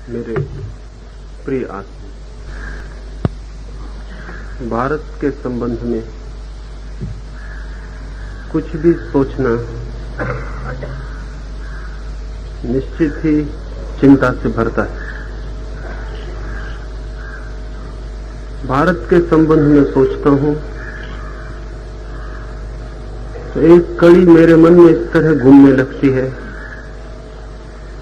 मेरे प्रिय आत्मा, भारत के संबंध में कुछ भी सोचना निश्चित ही चिंता से भरता है। भारत के संबंध में सोचता हूं तो एक कड़ी मेरे मन में इस तरह घूमने लगती है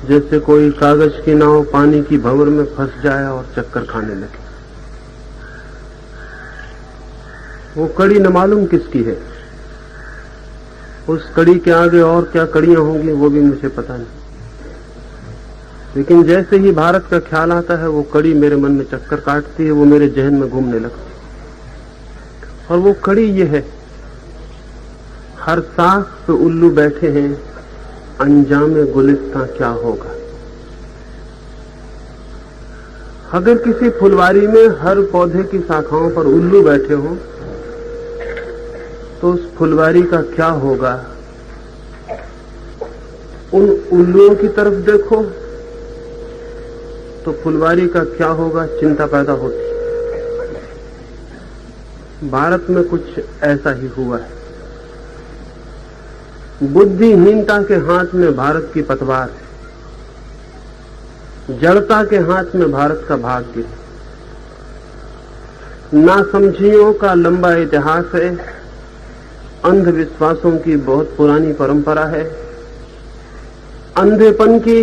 जैसे कोई कागज की नाव पानी की भंवर में फंस जाए और चक्कर खाने लगे। वो कड़ी न मालूम किसकी है, उस कड़ी के आगे और क्या कड़ियां होंगी वो भी मुझे पता नहीं, लेकिन जैसे ही भारत का ख्याल आता है वो कड़ी मेरे मन में चक्कर काटती है, वो मेरे जहन में घूमने लगती है। और वो कड़ी ये है, हर साख पे उल्लू बैठे हैं, अंजामे गुलिस्तां क्या होगा। अगर किसी फुलवारी में हर पौधे की शाखाओं पर उल्लू बैठे हों तो उस फुलवारी का क्या होगा। उन उल्लुओं की तरफ देखो तो फुलवारी का क्या होगा, चिंता पैदा होती। भारत में कुछ ऐसा ही हुआ है। बुद्धिहीनता के हाथ में भारत की पतवार है, जड़ता के हाथ में भारत का भाग्य है, नासमझियों का लंबा इतिहास है, अंधविश्वासों की बहुत पुरानी परंपरा है, अंधेपन की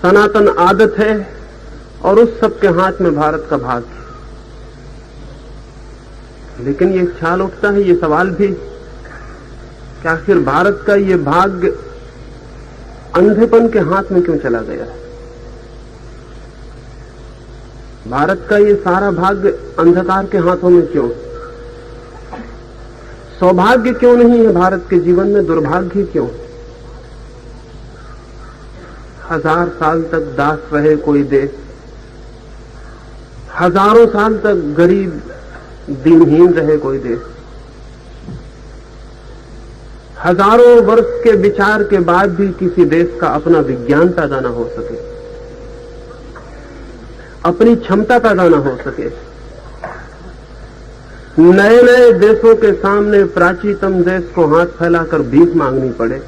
सनातन आदत है, और उस सब के हाथ में भारत का भाग्य है। लेकिन ये ख्याल उठता है, ये सवाल भी कि आखिर भारत का ये भाग्य अंधेपन के हाथ में क्यों चला गया है। भारत का ये सारा भाग्य अंधकार के हाथों में क्यों। सौभाग्य क्यों नहीं है भारत के जीवन में, दुर्भाग्य क्यों। 1000 साल तक दास रहे कोई देश, हजारों साल तक गरीब दीनहीन रहे कोई देश, हजारों वर्ष के विचार के बाद भी किसी देश का अपना विज्ञान पैदा न हो सके, अपनी क्षमता पैदा न हो सके। नए नए देशों के सामने प्राचीनतम देश को हाथ फैलाकर भीख मांगनी पड़े।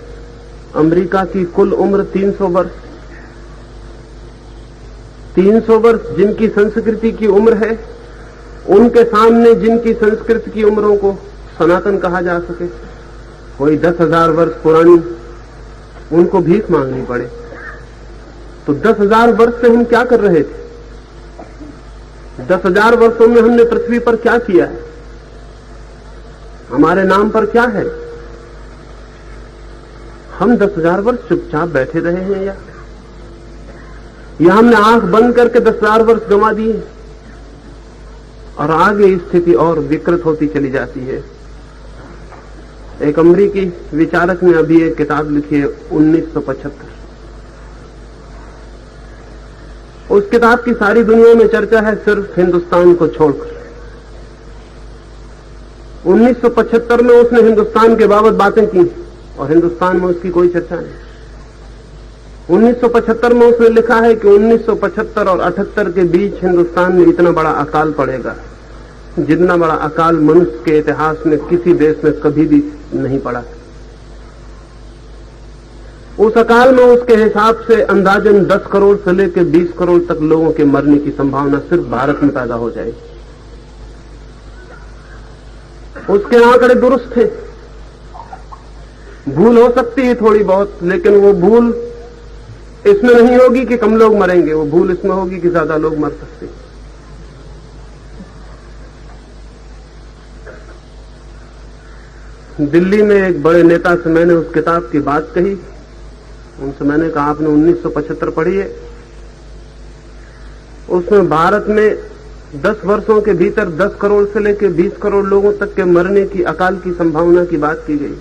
अमेरिका की कुल उम्र 300 वर्ष, 300 वर्ष जिनकी संस्कृति की उम्र है, उनके सामने जिनकी संस्कृति की उम्रों को सनातन कहा जा सके, कोई 10,000 वर्ष पुरानी, उनको भीख मांगनी पड़े। तो 10,000 वर्ष से हम क्या कर रहे थे? 10,000 वर्षों में हमने पृथ्वी पर क्या किया है? हमारे नाम पर क्या है? हम 10,000 वर्ष चुपचाप बैठे रहे हैं या हमने आंख बंद करके 10,000 वर्ष गंवा दिए और आगे स्थिति और विकृत होती चली जाती है। एक अमेरिकी विचारक ने अभी एक किताब लिखी है 1975। उस किताब की सारी दुनिया में चर्चा है, सिर्फ हिंदुस्तान को छोड़कर। 1975 में उसने हिंदुस्तान के बाबत बातें की और हिंदुस्तान में उसकी कोई चर्चा नहीं। 1975 में उसने लिखा है कि 1975 और 78 के बीच हिंदुस्तान में इतना बड़ा अकाल पड़ेगा जितना बड़ा अकाल मनुष्य के इतिहास में किसी देश में कभी भी नहीं पड़ा। उस अकाल में उसके हिसाब से अंदाजन 10 करोड़ से लेकर 20 करोड़ तक लोगों के मरने की संभावना सिर्फ भारत में पैदा हो जाएगी। उसके आंकड़े दुरुस्त थे, भूल हो सकती है थोड़ी बहुत, लेकिन वो भूल इसमें नहीं होगी कि कम लोग मरेंगे, वो भूल इसमें होगी कि ज्यादा लोग मर सकते हैं। दिल्ली में एक बड़े नेता से मैंने उस किताब की बात कही। उनसे मैंने कहा, आपने 1975 पढ़ी है? उसमें भारत में 10 वर्षों के भीतर 10 करोड़ से लेकर 20 करोड़ लोगों तक के मरने की, अकाल की संभावना की बात की गई।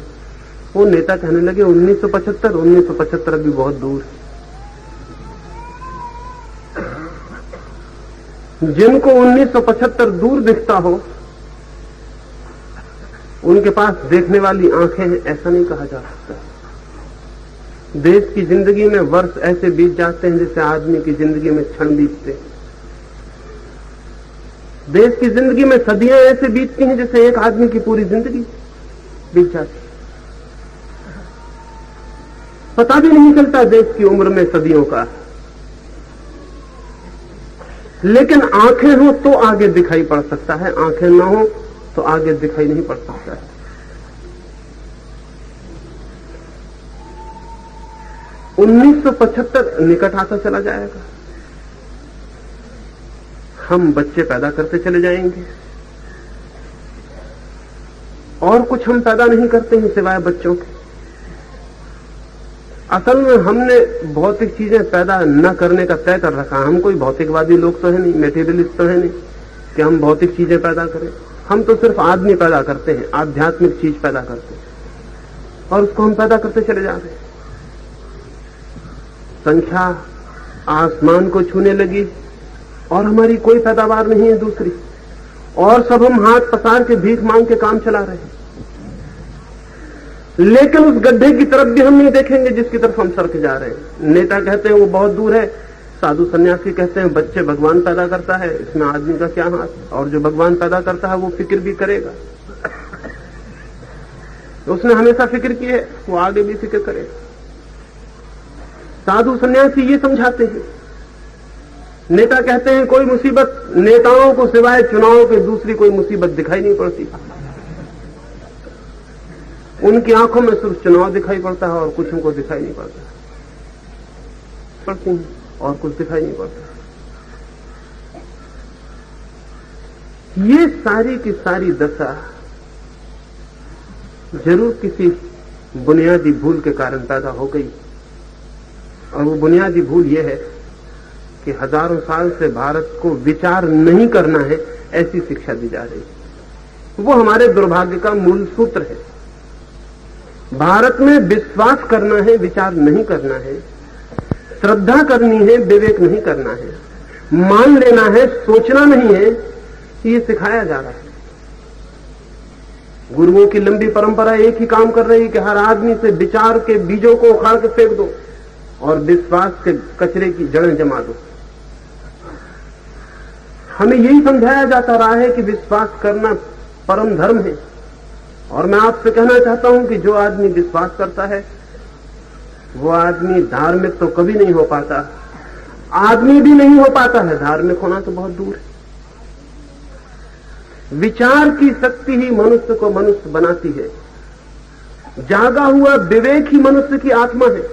वो नेता कहने लगे 1975 अभी बहुत दूर है। जिनको 1975 दूर दिखता हो उनके पास देखने वाली आंखें हैं, ऐसा नहीं कहा जा सकता। देश की जिंदगी में वर्ष ऐसे बीत जाते हैं जैसे आदमी की जिंदगी में क्षण बीतते हैं। देश की जिंदगी में सदियां ऐसे बीतती हैं जैसे एक आदमी की पूरी जिंदगी बीत जाती है। पता भी नहीं चलता देश की उम्र में सदियों का, लेकिन आंखें हो तो आगे दिखाई पड़ सकता है, आंखें ना हो तो आगे दिखाई नहीं पड़ सकता है। 1975 निकट आता चला जाएगा, हम बच्चे पैदा करते चले जाएंगे और कुछ हम पैदा नहीं करते हैं सिवाय बच्चों के। असल में हमने भौतिक चीजें पैदा न करने का तय कर रखा। हम कोई भौतिकवादी लोग तो है नहीं, मेटेरियलिस्ट तो है नहीं कि हम भौतिक चीजें पैदा करें। हम तो सिर्फ आदमी पैदा करते हैं, आध्यात्मिक चीज पैदा करते हैं और उसको हम पैदा करते चले जा रहे हैं। संख्या आसमान को छूने लगी और हमारी कोई पैदावार नहीं है दूसरी, और सब हम हाथ पसार के भीख मांग के काम चला रहे हैं। लेकिन उस गड्ढे की तरफ भी हम नहीं देखेंगे जिसकी तरफ हम सर के जा रहे हैं। नेता कहते हैं वो बहुत दूर है, साधु सन्यासी कहते हैं बच्चे भगवान पैदा करता है, इसमें आदमी का क्या हाथ, और जो भगवान पैदा करता है वो फिक्र भी करेगा, उसने हमेशा फिक्र की है, वो आगे भी फिक्र करेगा। साधु सन्यासी ये समझाते हैं। नेता कहते हैं कोई मुसीबत नेताओं को सिवाय चुनाव के दूसरी कोई मुसीबत दिखाई नहीं पड़ती। उनकी आंखों में सिर्फ चुनाव दिखाई पड़ता है और कुछ उनको दिखाई नहीं पड़ता, पड़ती है और कुछ दिखाई नहीं पड़ता। ये सारी की सारी दशा जरूर किसी बुनियादी भूल के कारण पैदा हो गई, और वो बुनियादी भूल ये है कि हजारों साल से भारत को विचार नहीं करना है ऐसी शिक्षा दी जा रही है। वो हमारे दुर्भाग्य का मूल सूत्र है। भारत में विश्वास करना है, विचार नहीं करना है, श्रद्धा करनी है, विवेक नहीं करना है, मान लेना है, सोचना नहीं है, ये सिखाया जा रहा है। गुरुओं की लंबी परंपरा एक ही काम कर रही है कि हर आदमी से विचार के बीजों को उखाड़ के फेंक दो और विश्वास के कचरे की जड़ें जमा दो। हमें यही समझाया जाता रहा है कि विश्वास करना परम धर्म है, और मैं आपसे कहना चाहता हूं कि जो आदमी विश्वास करता है वो आदमी धार्मिक तो कभी नहीं हो पाता, आदमी भी नहीं हो पाता है, धार्मिक होना तो बहुत दूर है। विचार की शक्ति ही मनुष्य को मनुष्य बनाती है। जागा हुआ विवेक ही मनुष्य की आत्मा है।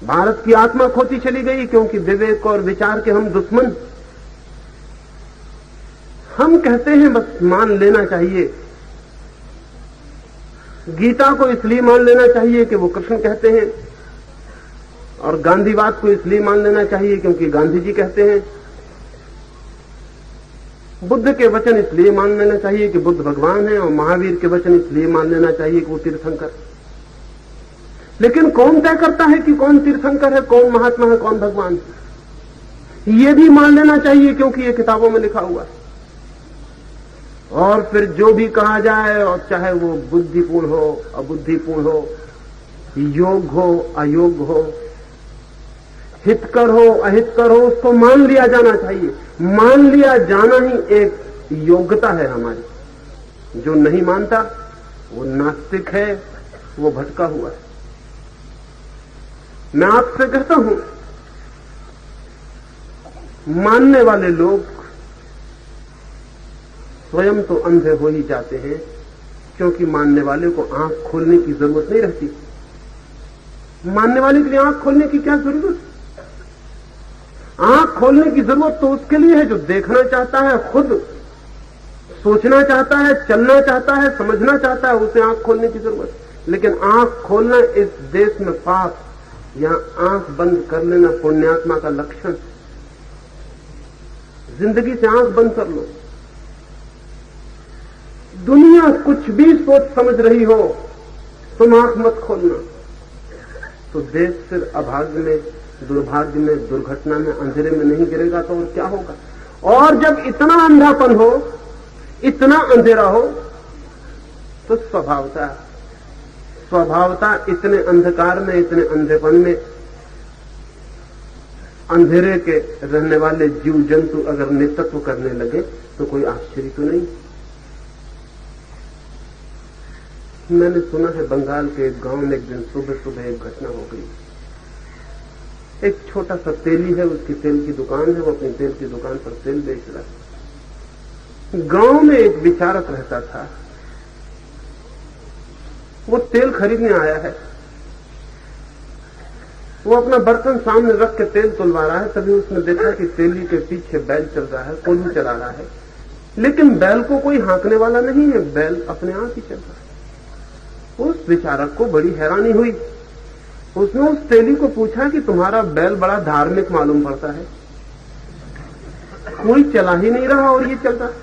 भारत की आत्मा खोती चली गई क्योंकि विवेक और विचार के हम दुश्मन। हम कहते हैं बस मान लेना चाहिए, गीता को इसलिए मान लेना चाहिए कि वो कृष्ण कहते हैं, और गांधीवाद को इसलिए मान लेना चाहिए क्योंकि गांधी जी कहते हैं, बुद्ध के वचन इसलिए मान लेना चाहिए कि बुद्ध भगवान है, और महावीर के वचन इसलिए मान लेना चाहिए कि वो तीर्थंकर। लेकिन कौन तय करता है कि कौन तीर्थंकर है, कौन महात्मा है, कौन भगवान है? ये भी मान लेना चाहिए क्योंकि ये किताबों में लिखा हुआ है। और फिर जो भी कहा जाए, और चाहे वो बुद्धिपूर्ण हो, अबुद्धिपूर्ण हो, योग हो, अयोग हो, हितकर हो, अहितकर हो, उसको मान लिया जाना चाहिए। मान लिया जाना ही एक योग्यता है हमारी। जो नहीं मानता वो नास्तिक है, वो भटका हुआ है। मैं आपसे कहता हूं, मानने वाले लोग स्वयं तो अंधे हो ही जाते हैं, क्योंकि मानने वाले को आंख खोलने की जरूरत नहीं रहती। मानने वाले के लिए आंख खोलने की क्या जरूरत? आंख खोलने की जरूरत तो उसके लिए है जो देखना चाहता है, खुद सोचना चाहता है, चलना चाहता है, समझना चाहता है, उसे आंख खोलने की जरूरत। लेकिन आंख खोलना इस देश में पाप, यहां आंख बंद कर लेना पुण्यात्मा का लक्षण। जिंदगी से आंख बंद कर लो। दुनिया कुछ भी सोच समझ रही हो, तुम आंख मत खोलना, तो देश फिर अभाग्य में, दुर्भाग्य में, दुर्घटना में, अंधेरे में नहीं गिरेगा तो और क्या होगा? और जब इतना अंधापन हो, इतना अंधेरा हो, तो स्वभावतः स्वभावता इतने अंधकार में, इतने अंधेपन में, अंधेरे के रहने वाले जीव जंतु अगर नेतृत्व करने लगे तो कोई आश्चर्य तो नहीं। मैंने सुना है बंगाल के एक गांव में एक दिन सुबह सुबह एक घटना हो गई। एक छोटा सा तेली है, उसकी तेल की दुकान है, वो अपनी तेल की दुकान पर तेल बेच रहा है। गांव में एक विचारक रहता था, वो तेल खरीदने आया है। वो अपना बर्तन सामने रख के तेल तुलवा रहा है, तभी उसने देखा कि तेली के पीछे बैल चल रहा है, कोल्हू चला रहा है, लेकिन बैल को कोई हाँकने वाला नहीं है, बैल अपने आप ही चल रहा है। उस विचारक को बड़ी हैरानी हुई। उसने उस तेली को पूछा कि तुम्हारा बैल बड़ा धार्मिक मालूम पड़ता है, कोई चला ही नहीं रहा और ये चल रहा है।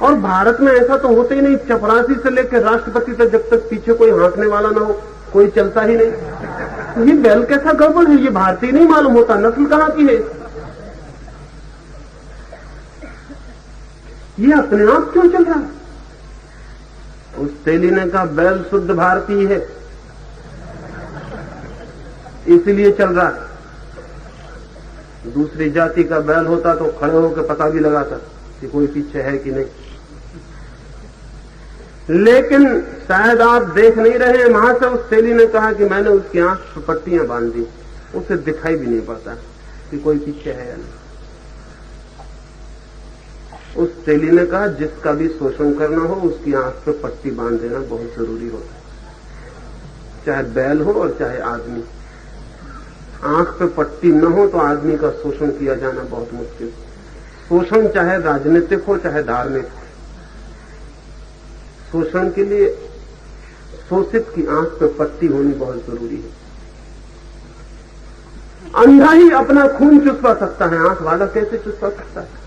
और भारत में ऐसा तो होता ही नहीं, चपरासी से लेकर राष्ट्रपति तक जब तक पीछे कोई हाँकने वाला ना हो कोई चलता ही नहीं। ये बैल कैसा गड़बड़ है, ये भारतीय नहीं मालूम होता, नस्ल कहां की है, ये अपने आप क्यों चल रहा है? उस तेली ने कहा बैल शुद्ध भारतीय है इसलिए चल रहा है। दूसरी जाति का बैल होता तो खड़े होकर पता भी लगाता कि कोई पीछे है कि नहीं। लेकिन शायद आप देख नहीं रहे हैं, वहां से उस तेली ने कहा कि मैंने उसकी आंख पर पट्टियां बांध दी, उसे दिखाई भी नहीं पड़ता कि कोई पीछे है या नहीं। उस तेली ने कहा जिसका भी शोषण करना हो उसकी आंख पर पट्टी बांध देना बहुत जरूरी होता है, चाहे बैल हो और चाहे आदमी। आंख पे पट्टी न हो तो आदमी का शोषण किया जाना बहुत मुश्किल। शोषण चाहे राजनीतिक हो चाहे धार्मिक, शोषण के लिए शोषित की आंख पे पट्टी होनी बहुत जरूरी है। अंधा ही अपना खून चुसवा सकता है, आंख वाला कैसे चुसवा सकता है?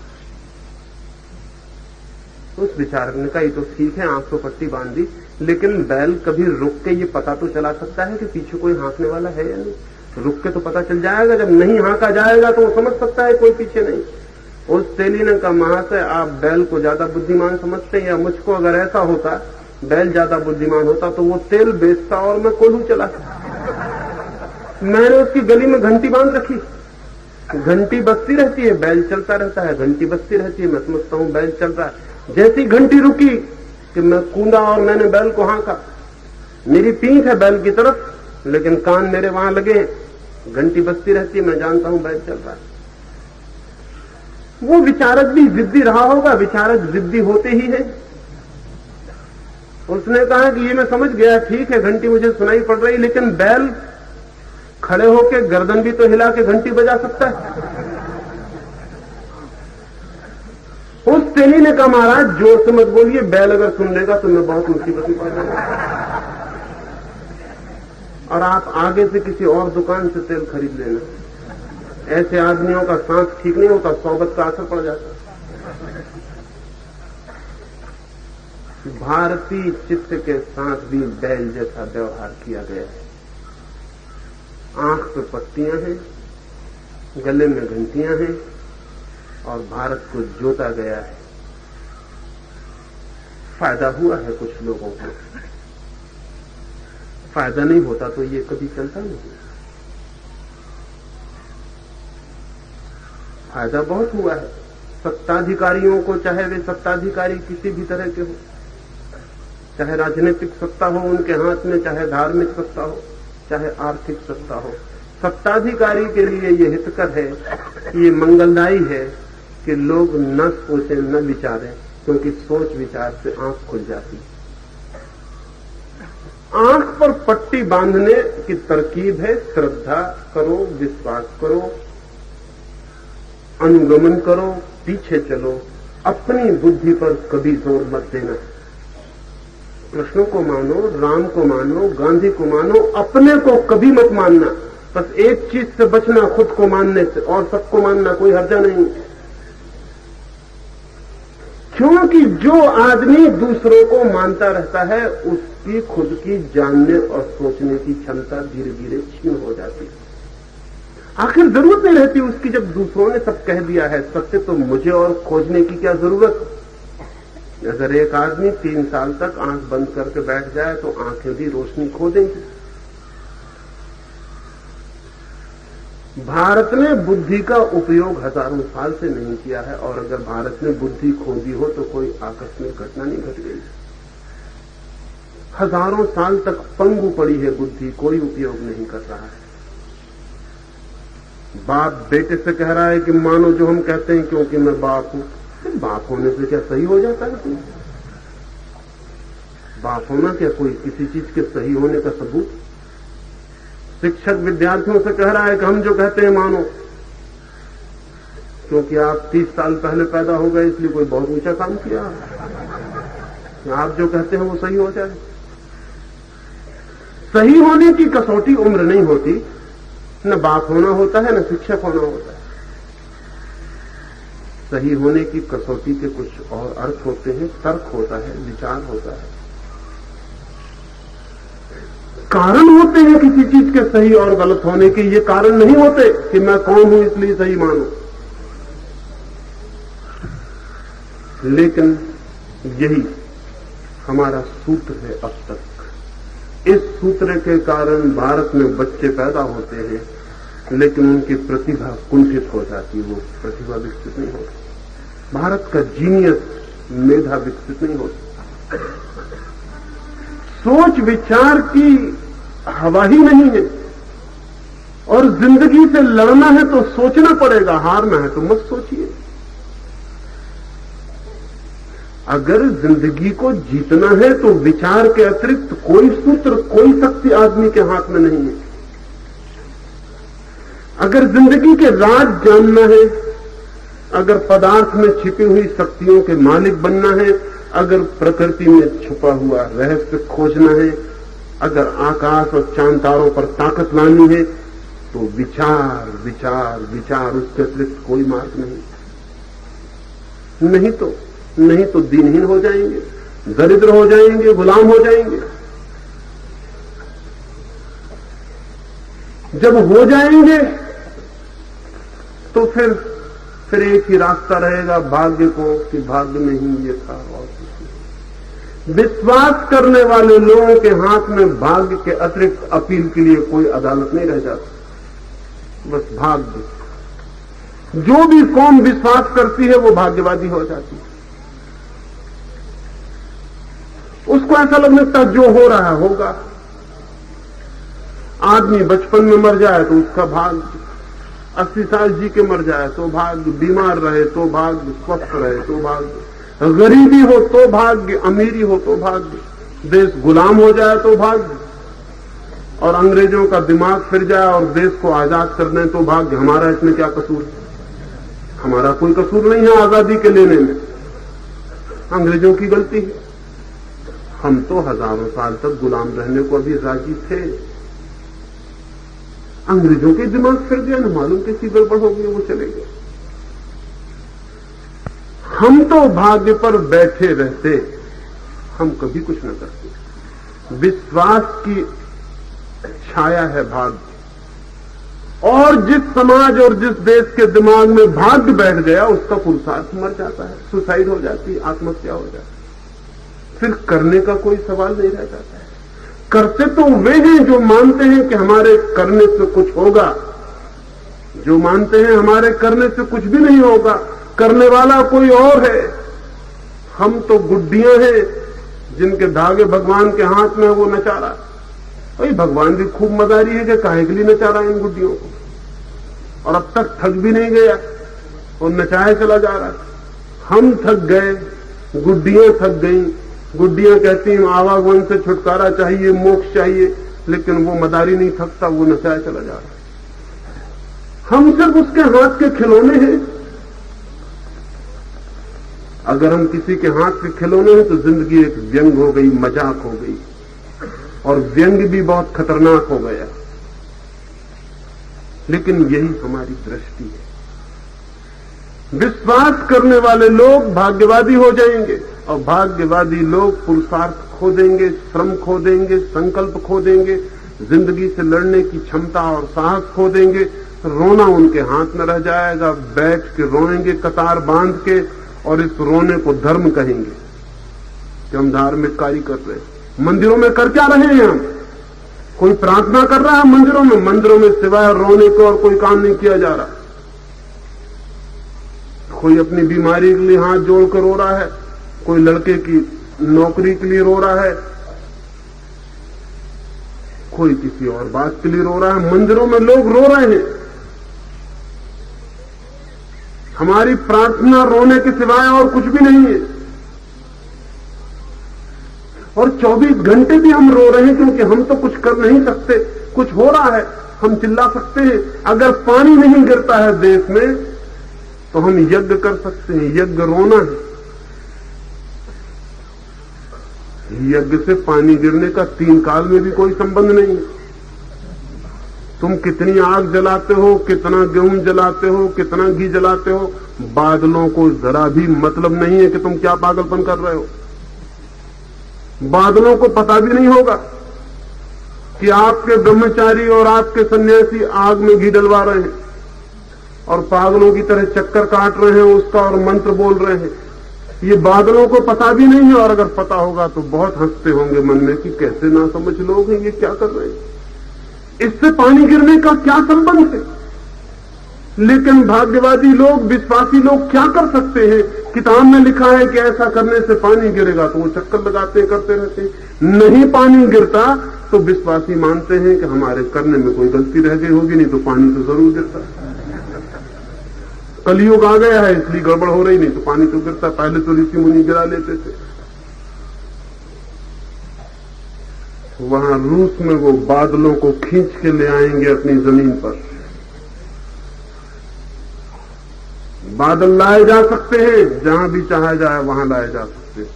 उस विचारक ने कहा ये तो ठीक है, आंख पे पट्टी बांध दी, लेकिन बैल कभी रुक के ये पता तो चला सकता है कि पीछे कोई हाँकने वाला है या नहीं। रुक के तो पता चल जाएगा, जब नहीं हाँका जाएगा तो वो समझ सकता है कोई पीछे नहीं। उस तेली ने कहा महाशय आप बैल को ज्यादा बुद्धिमान समझते हैं, या मुझको अगर ऐसा होता बैल ज्यादा बुद्धिमान होता तो वो तेल बेचता और मैं कोल्हू चलाता। मैंने उसकी गली में घंटी बांध रखी, घंटी बजती रहती है, बैल चलता रहता है, घंटी बजती रहती है, मैं समझता हूं बैल चल रहा है। जैसी घंटी रुकी कि मैं कूदा और मैंने बैल को हाँका। मेरी पीठ है बैल की तरफ लेकिन कान मेरे वहां लगे हैं, घंटी बजती रहती है, मैं जानता हूं बैल चल रहा है। वो विचारक भी जिद्दी रहा होगा, विचारक जिद्दी होते ही है। उसने कहा कि ये मैं समझ गया, ठीक है घंटी मुझे सुनाई पड़ रही, लेकिन बैल खड़े होकर गर्दन भी तो हिला के घंटी बजा सकता है। उस तेली ने कहा महाराज जोर से मत बोलिए, बैल अगर सुन लेगा तो मैं बहुत मुसीबत में पड़ जाऊंगा, और आप आगे से किसी और दुकान से तेल खरीद लेना। ऐसे आदमियों का सांस ठीक नहीं होता, सोबत का असर पड़ जाता। भारतीय चित्त के साथ भी बैल जैसा व्यवहार किया गया है। आंख पे पट्टियां हैं, गले में घंटियां हैं और भारत को जोता गया है। फायदा हुआ है कुछ लोगों को, फायदा नहीं होता तो ये कभी चलता नहीं। फायदा बहुत हुआ है सत्ताधिकारियों को, चाहे वे सत्ताधिकारी किसी भी तरह के हो, चाहे राजनीतिक सत्ता हो उनके हाथ में, चाहे धार्मिक सत्ता हो, चाहे आर्थिक सत्ता हो। सत्ताधिकारी के लिए ये हितकर है, ये मंगलदायी है कि लोग न सोचें न विचारें, क्योंकि सोच विचार से आंख खुल जाती है। आंख पर पट्टी बांधने की तरकीब है श्रद्धा करो, विश्वास करो, अनुगमन करो, पीछे चलो, अपनी बुद्धि पर कभी जोर मत देना। कृष्ण को मानो, राम को मानो, गांधी को मानो, अपने को कभी मत मानना। बस एक चीज से बचना, खुद को मानने से, और सबको मानना कोई हर्जा नहीं। क्योंकि जो आदमी दूसरों को मानता रहता है उसकी खुद की जानने और सोचने की क्षमता धीरे धीरे क्षीण हो जाती है। आखिर जरूरत नहीं रहती उसकी, जब दूसरों ने सब कह दिया है सत्य तो मुझे और खोजने की क्या जरूरत। अगर एक आदमी 3 साल तक आंख बंद करके बैठ जाए तो आंखें भी रोशनी खो देंगी। भारत ने बुद्धि का उपयोग हजारों साल से नहीं किया है, और अगर भारत ने बुद्धि खो दी हो तो कोई आकस्मिक घटना नहीं घट गई। हजारों साल तक पंगु पड़ी है बुद्धि, कोई उपयोग नहीं कर रहा है। बाप बेटे से कह रहा है कि मानो जो हम कहते हैं क्योंकि मैं बाप हूं। बाप होने से क्या सही हो जाता है? बाप होना क्या कोई किसी चीज के सही होने का सबूत? शिक्षक विद्यार्थियों से कह रहा है कि हम जो कहते हैं मानो, क्योंकि आप 30 साल पहले पैदा हो गए इसलिए कोई बहुत ऊंचा काम किया, आप जो कहते हैं वो सही हो जाए। सही होने की कसौटी उम्र नहीं होती, न बाप होना होता है न शिक्षक होना होता है। सही होने की कसौटी के कुछ और अर्थ होते हैं, तर्क होता है, विचार होता है, कारण होते हैं किसी चीज के सही और गलत होने के। ये कारण नहीं होते कि मैं कौन हूं इसलिए सही मानूं। लेकिन यही हमारा सूत्र है अब तक। इस सूत्र के कारण भारत में बच्चे पैदा होते हैं लेकिन उनकी प्रतिभा कुंठित हो जाती है, वो प्रतिभा विकसित नहीं होती। भारत का जीनियस, मेधा विकसित नहीं होती। सोच विचार की हवा ही नहीं है, और जिंदगी से लड़ना है तो सोचना पड़ेगा, हारना है तो मत सोचिए। अगर जिंदगी को जीतना है तो विचार के अतिरिक्त कोई सूत्र, कोई शक्ति आदमी के हाथ में नहीं है। अगर जिंदगी के राज जानना है, अगर पदार्थ में छिपी हुई शक्तियों के मालिक बनना है, अगर प्रकृति में छुपा हुआ रहस्य खोजना है, अगर आकाश और चांद तारों पर ताकत लानी है, तो विचार विचार विचार, उसके अतिरिक्त कोई मार्ग नहीं। नहीं तो दीनहीन हो जाएंगे, दरिद्र हो जाएंगे, गुलाम हो जाएंगे। जब हो जाएंगे तो फिर एक ही रास्ता रहेगा भाग्य को, कि भाग्य में ही ये था और विश्वास करने वाले लोगों के हाथ में भाग्य के अतिरिक्त अपील के लिए कोई अदालत नहीं रह जाती। बस भाग्य। जो भी कौम विश्वास करती है वो भाग्यवादी हो जाती है। उसको ऐसा लगने लगता है जो हो रहा है होगा। आदमी बचपन में मर जाए तो उसका भाग्य, 80 साल जी के मर जाए तो भाग्य, बीमार रहे तो भाग्य, स्वस्थ रहे तो भाग्य, गरीबी हो तो भाग्य, अमीरी हो तो भाग्य, देश गुलाम हो जाए तो भाग्य, और अंग्रेजों का दिमाग फिर जाए और देश को आजाद कर दें तो भाग्य। हमारा इसमें क्या कसूर है? हमारा कोई कसूर नहीं है आजादी के लेने में, अंग्रेजों की गलती है। हम तो हजारों साल तक गुलाम रहने को अभी राजी थे। अंग्रेजों के दिमाग फिर गया, न मालूम कैसी गड़बड़ हो गई, वो चले गए। हम तो भाग्य पर बैठे रहते, हम कभी कुछ न करते। विश्वास की छाया है भाग्य, और जिस समाज और जिस देश के दिमाग में भाग्य बैठ गया उसका पुरुषार्थ मर जाता है, सुसाइड हो जाती है, आत्महत्या हो जाती है। फिर करने का कोई सवाल नहीं रह जाता है। करते तो वे हैं जो मानते हैं कि हमारे करने से कुछ होगा, जो मानते हैं हमारे करने से कुछ भी नहीं होगा, करने वाला कोई और है। हम तो गुड्डियां हैं जिनके धागे भगवान के हाथ में, वो नचा रहा। भाई भगवान भी खूब मदारी है कि काहे के लिए नचा रहा है इन गुड्डियों को, और अब तक थक भी नहीं गया और नचाए चला जा रहा है। हम थक गए, गुड्डियां थक गई। गुड्डियां कहती हैं आवागमन से छुटकारा चाहिए, मोक्ष चाहिए, लेकिन वो मदारी नहीं थकता, वो नचाया चला जा रहा है। हम सिर्फ उसके हाथ के खिलौने हैं। अगर हम किसी के हाथ के खिलौने हैं तो जिंदगी एक व्यंग हो गई, मजाक हो गई, और व्यंग भी बहुत खतरनाक हो गया। लेकिन यही हमारी दृष्टि है। विश्वास करने वाले लोग भाग्यवादी हो जाएंगे, और भाग्यवादी लोग पुरुषार्थ खो देंगे, श्रम खो देंगे, संकल्प खो देंगे, जिंदगी से लड़ने की क्षमता और साहस खो देंगे। रोना उनके हाथ में रह जाएगा, बैठ के रोएंगे कतार बांध के, और इस रोने को धर्म कहेंगे। कि हम धार्मिक कार्य कर रहे हैं। मंदिरों में कर क्या रहे हैं हम? कोई प्रार्थना कर रहा है मंदिरों में? मंदिरों में सिवाय रोने को और कोई काम नहीं किया जा रहा। कोई अपनी बीमारी के लिए हाथ जोड़कर रो रहा है, कोई लड़के की नौकरी के लिए रो रहा है, कोई किसी और बात के लिए रो रहा है। मंदिरों में लोग रो रहे हैं। हमारी प्रार्थना रोने के सिवाय और कुछ भी नहीं है। और 24 घंटे भी हम रो रहे हैं, क्योंकि हम तो कुछ कर नहीं सकते। कुछ हो रहा है, हम चिल्ला सकते हैं। अगर पानी नहीं गिरता है देश में तो हम यज्ञ कर सकते हैं। यज्ञ रोना है। यज्ञ से पानी गिरने का 3 काल में भी कोई संबंध नहीं है। तुम कितनी आग जलाते हो, कितना गेहूं जलाते हो, कितना घी जलाते हो, बादलों को जरा भी मतलब नहीं है कि तुम क्या पागलपन कर रहे हो। बादलों को पता भी नहीं होगा कि आपके ब्रह्मचारी और आपके सन्यासी आग में घी डलवा रहे हैं और पागलों की तरह चक्कर काट रहे हैं उसका और मंत्र बोल रहे हैं। ये बादलों को पता भी नहीं है, और अगर पता होगा तो बहुत हंसते होंगे मन में कि कैसे ना समझ लोग हैं, ये क्या कर रहे हैं, इससे पानी गिरने का क्या संबंध है। लेकिन भाग्यवादी लोग, विश्वासी लोग क्या कर सकते हैं? किताब में लिखा है कि ऐसा करने से पानी गिरेगा, तो वो चक्कर लगाते करते रहते हैं। नहीं पानी गिरता तो विश्वासी मानते हैं कि हमारे करने में कोई गलती रह गई होगी, नहीं तो पानी तो जरूर गिरता। कलयुग आ गया है इसलिए गड़बड़ हो रही, नहीं तो पानी तो गिरता। पहले तो ऋषि मुनि गिरा लेते थे। वहां रूस में वो बादलों को खींच के ले आएंगे अपनी जमीन पर। बादल लाए जा सकते हैं, जहां भी चाहा जाए वहां लाए जा सकते हैं।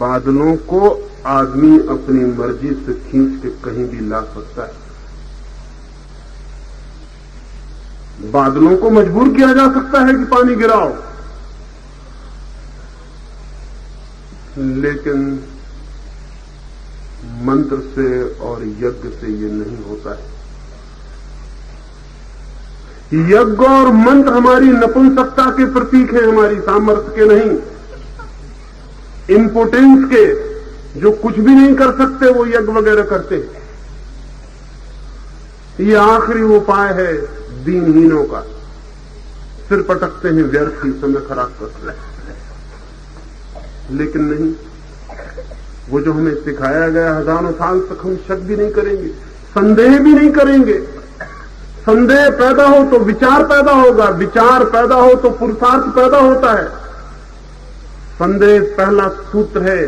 बादलों को आदमी अपनी मर्जी से खींच के कहीं भी ला सकता है। बादलों को मजबूर किया जा सकता है कि पानी गिराओ, लेकिन मंत्र से और यज्ञ से ये नहीं होता है। यज्ञ और मंत्र हमारी नपुंसकता के प्रतीक हैं, हमारी सामर्थ्य के नहीं, इंपोटेंस के। जो कुछ भी नहीं कर सकते वो यज्ञ वगैरह करते हैं। ये आखिरी उपाय है दीनहीनों का। सिर पटकते हैं, व्यर्थ ही समय खराब करते हैं। लेकिन नहीं, वो जो हमें सिखाया गया हजारों साल तक, हम शक भी नहीं करेंगे, संदेह भी नहीं करेंगे। संदेह पैदा हो तो विचार पैदा होगा, विचार पैदा हो तो पुरुषार्थ पैदा होता है। संदेह पहला सूत्र है।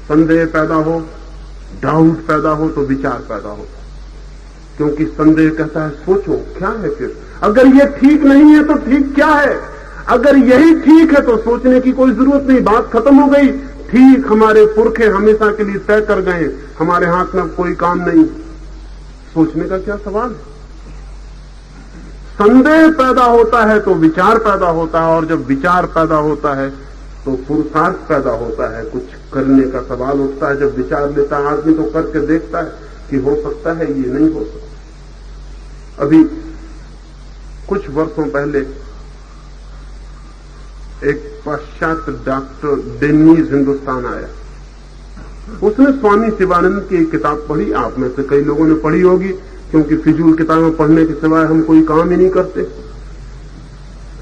संदेह पैदा हो, डाउट पैदा हो तो विचार पैदा होता है। क्योंकि संदेह कहता है सोचो क्या है, फिर अगर ये ठीक नहीं है तो ठीक क्या है, अगर यही ठीक है तो सोचने की कोई जरूरत नहीं, बात खत्म हो गई। ठीक हमारे पुरखे हमेशा के लिए तय कर गए, हमारे हाथ में कोई काम नहीं, सोचने का क्या सवाल है। संदेह पैदा होता है तो विचार पैदा होता है, और जब विचार पैदा होता है तो पुरुषार्थ पैदा होता है, कुछ करने का सवाल उठता है। जब विचार लेता है आदमी तो करके देखता है कि हो सकता है, ये नहीं हो सकता। अभी कुछ वर्षों पहले एक पाश्चात्य डॉक्टर डेनीज हिंदुस्तान आया। उसने स्वामी शिवानंद की एक किताब पढ़ी। आप में से कई लोगों ने पढ़ी होगी, क्योंकि फिजूल किताबें पढ़ने के सिवाय हम कोई काम ही नहीं करते।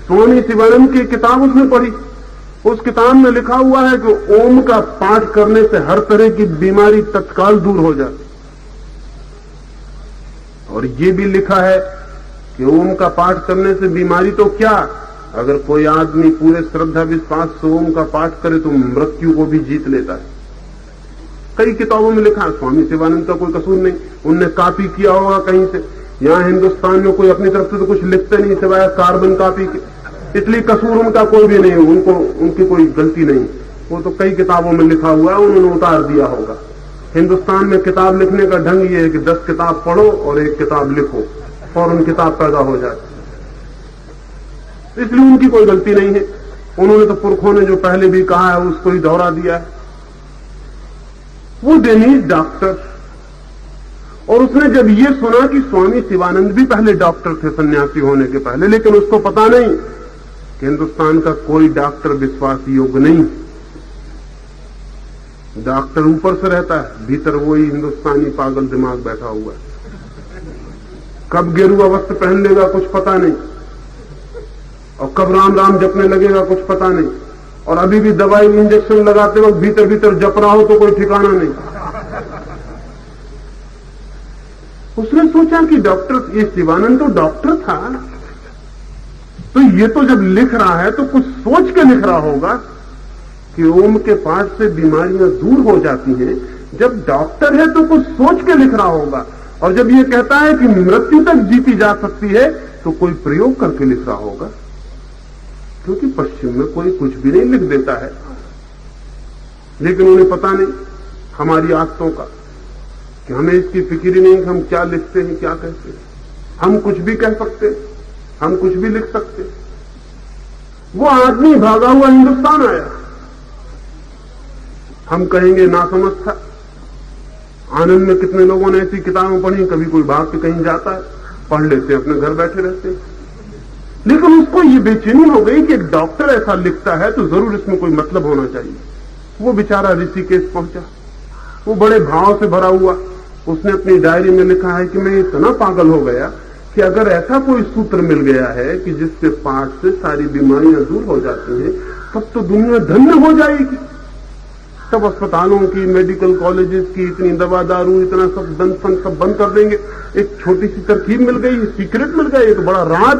स्वामी शिवानंद की किताब उसने पढ़ी। उस किताब में लिखा हुआ है कि ओम का पाठ करने से हर तरह की बीमारी तत्काल दूर हो जाती। और ये भी लिखा है कि ओम का पाठ करने से बीमारी तो क्या, अगर कोई आदमी पूरे श्रद्धा विश्वास से ओम का पाठ करे तो मृत्यु को भी जीत लेता है। कई किताबों में लिखा है। स्वामी शिवानंद का कोई कसूर नहीं, उनने कॉपी किया होगा कहीं से। यहां हिंदुस्तान में कोई अपनी तरफ से तो कुछ लिखते नहीं सिवाय कार्बन कॉपी के, इसलिए कसूर उनका कोई भी नहीं, उनको उनकी कोई गलती नहीं। वो तो कई किताबों में लिखा हुआ है, उन्होंने उतार दिया होगा। हिंदुस्तान में किताब लिखने का ढंग ये है कि 10 किताब पढ़ो और 1 किताब लिखो, फौरन किताब पैदा हो जाती। इसलिए उनकी कोई गलती नहीं है। उन्होंने तो पुरखों ने जो पहले भी कहा है उसको ही दोहरा दिया है। वो डेनीज डॉक्टर, और उसने जब ये सुना कि स्वामी शिवानंद भी पहले डॉक्टर थे सन्यासी होने के पहले, लेकिन उसको पता नहीं कि हिंदुस्तान का कोई डॉक्टर विश्वास योग्य नहीं, डॉक्टर ऊपर से रहता है, भीतर वही हिंदुस्तानी पागल दिमाग बैठा हुआ है। कब गेरुआ वस्त्र पहन लेगा कुछ पता नहीं, और कब राम राम जपने लगेगा कुछ पता नहीं, और अभी भी दवाई इंजेक्शन लगाते वक्त भीतर भीतर जप रहा हो तो कोई ठिकाना नहीं। उसने सोचा कि डॉक्टर, ये शिवानंद तो डॉक्टर था, तो ये तो जब लिख रहा है तो कुछ सोच के लिख रहा होगा कि ओम के पाठ से बीमारियां दूर हो जाती हैं। जब डॉक्टर है तो कुछ सोच के लिख रहा होगा, और जब ये कहता है कि मृत्यु तक जीती जा सकती है तो कोई प्रयोग करके लिख रहा होगा, क्योंकि पश्चिम में कोई कुछ भी नहीं लिख देता है। लेकिन उन्हें पता नहीं हमारी आदतों का, कि हमें इसकी फिक्र ही नहीं कि हम क्या लिखते हैं क्या कहते हैं। हम कुछ भी कह सकते, हम कुछ भी लिख सकते। वो आदमी भागा हुआ हिंदुस्तान आया, हम कहेंगे नासमझ था। आनंद में कितने लोगों ने ऐसी किताबें पढ़ी, कभी कोई भाग के कहीं जाता है, पढ़ लेते हैं, अपने घर बैठे रहते हैं। लेकिन उसको ये बेचैनी हो गई कि एक डॉक्टर ऐसा लिखता है तो जरूर इसमें कोई मतलब होना चाहिए। वो बेचारा ऋषिकेश पहुंचा, वो बड़े भाव से भरा हुआ, उसने अपनी डायरी में लिखा है कि मैं इतना पागल हो गया कि अगर ऐसा कोई सूत्र मिल गया है कि जिसके पाठ से सारी बीमारियां दूर हो जाती हैं, तब तो दुनिया धन्य हो जाएगी। सब अस्पतालों की, मेडिकल कॉलेजेस की इतनी दवा दारू, इतना सब दंतन सब बंद कर देंगे। एक छोटी सी तरकीब मिल गई, सीक्रेट मिल गया, ये तो बड़ा राज।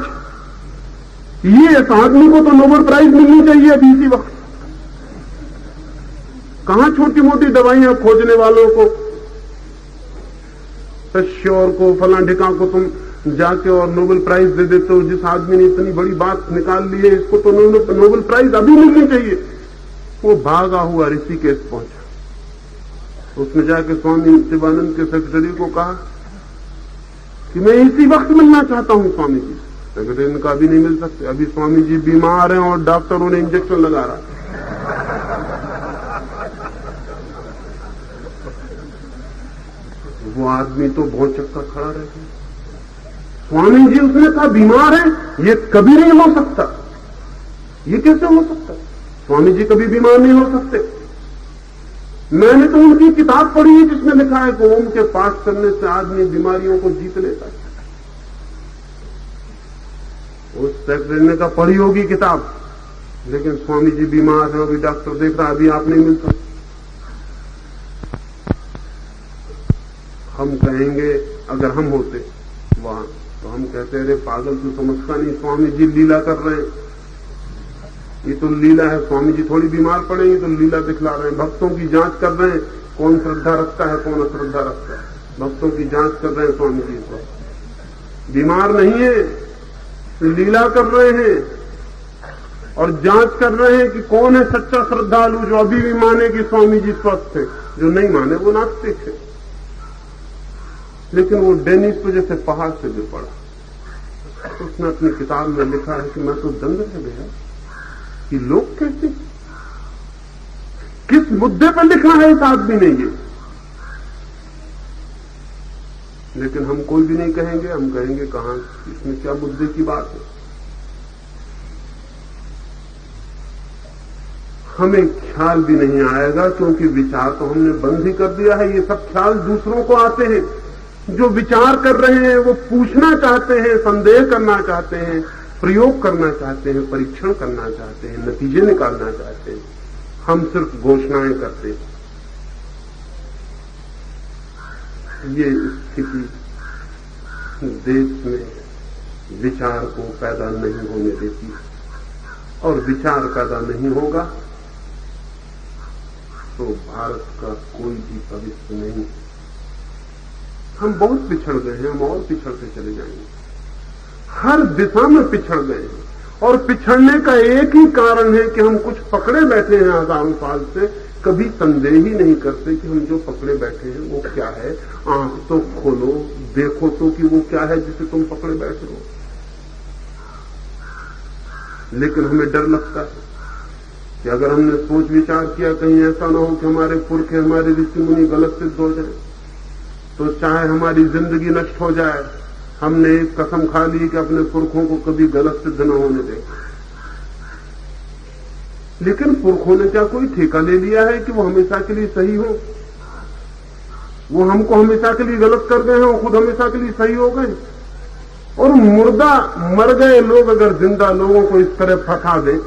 ये इस आदमी को तो नोबेल प्राइज मिलनी चाहिए अभी इसी वक्त। कहां छोटी मोटी दवाइयां खोजने वालों को, श्योर को, फलां ढिका को तुम जाके और नोबेल प्राइज दे देते हो। जिस आदमी ने इतनी बड़ी बात निकाल ली है, इसको तो नोबेल प्राइज अभी मिलनी चाहिए। वो भागा हुआ ऋषिकेश पहुंचा। उसने जाके स्वामी शिवानंद के सेक्रेटरी को कहा कि मैं इसी वक्त मिलना चाहता हूं स्वामी जी। सेक्रेटरी ने कहा अभी नहीं मिल सकते, अभी स्वामी जी बीमार हैं और डॉक्टर उन्हें इंजेक्शन लगा रहा है। वो आदमी तो बहुत चक्कर खड़ा रह गया। स्वामी जी, उसने कहा बीमार है, ये कभी नहीं हो सकता, ये कैसे हो सकता? स्वामी जी कभी बीमार नहीं हो सकते। मैंने तो उनकी किताब पढ़ी है जिसमें लिखा है कि ओम के पाठ करने से आदमी बीमारियों को जीत लेता है। उस सेक्रेटरी ने कहा पढ़ी होगी किताब, लेकिन स्वामी जी बीमार है, अभी डॉक्टर देख रहा, अभी आप नहीं मिल सकते। हम कहेंगे, अगर हम होते वहां तो हम कहते अरे पागल तू समझता नहीं, स्वामी जी लीला कर रहे हैं, ये तो लीला है। स्वामी जी थोड़ी बीमार पड़ेंगे तो लीला दिखला रहे हैं, भक्तों की जांच कर रहे हैं, कौन श्रद्धा रखता है कौन अश्रद्धा रखता है, भक्तों की जांच कर रहे हैं। स्वामी जी तो बीमार नहीं है, लीला कर रहे हैं और जांच कर रहे हैं कि कौन है सच्चा श्रद्धालु जो अभी भी माने कि स्वामी जी स्वस्थ है, जो नहीं माने वो नास्तिक है। लेकिन वो डेनिस पे जैसे पहाड़ से गिर पड़ा। तो उसने अपनी किताब में लिखा है कि मैं तो दंग रह गया कि लोग कैसे, किस मुद्दे पर लिखा है इस आदमी ने ये। लेकिन हम कोई भी नहीं कहेंगे, हम कहेंगे कहां, इसमें क्या मुद्दे की बात है। हमें ख्याल भी नहीं आएगा, क्योंकि विचार तो हमने बंद ही कर दिया है। ये सब ख्याल दूसरों को आते हैं। जो विचार कर रहे हैं वो पूछना चाहते हैं, संदेह करना चाहते हैं, प्रयोग करना चाहते हैं, परीक्षण करना चाहते हैं, नतीजे निकालना चाहते हैं। हम सिर्फ घोषणाएं करते हैं। ये स्थिति देश में विचार को पैदा नहीं होने देती, और विचार पैदा नहीं होगा तो भारत का कोई भी भविष्य नहीं। हम बहुत पिछड़ गए हैं, हम और पिछड़ते चले जाएंगे, हर दिशा में पिछड़ गए हैं। और पिछड़ने का एक ही कारण है कि हम कुछ पकड़े बैठे हैं हजारों साल से, कभी संदेह ही नहीं करते कि हम जो पकड़े बैठे हैं वो क्या है। आंख तो खोलो, देखो तो कि वो क्या है जिसे तुम पकड़े बैठे हो। लेकिन हमें डर लगता है कि अगर हमने सोच विचार किया कहीं ऐसा ना हो कि हमारे पुरखे, हमारे ऋषि मुनि गलत सिद्ध हो जाए, तो चाहे हमारी जिंदगी नष्ट हो जाए, हमने एक कसम खा ली कि अपने पुरखों को कभी गलत सिद्ध न होने देंगे। लेकिन पुरखों ने क्या कोई ठेका ले लिया है कि वो हमेशा के लिए सही हो? वो हमको हमेशा के लिए गलत कर गए हैं और खुद हमेशा के लिए सही हो गए। और मुर्दा मर गए लोग अगर जिंदा लोगों को इस तरह फंसा दे तो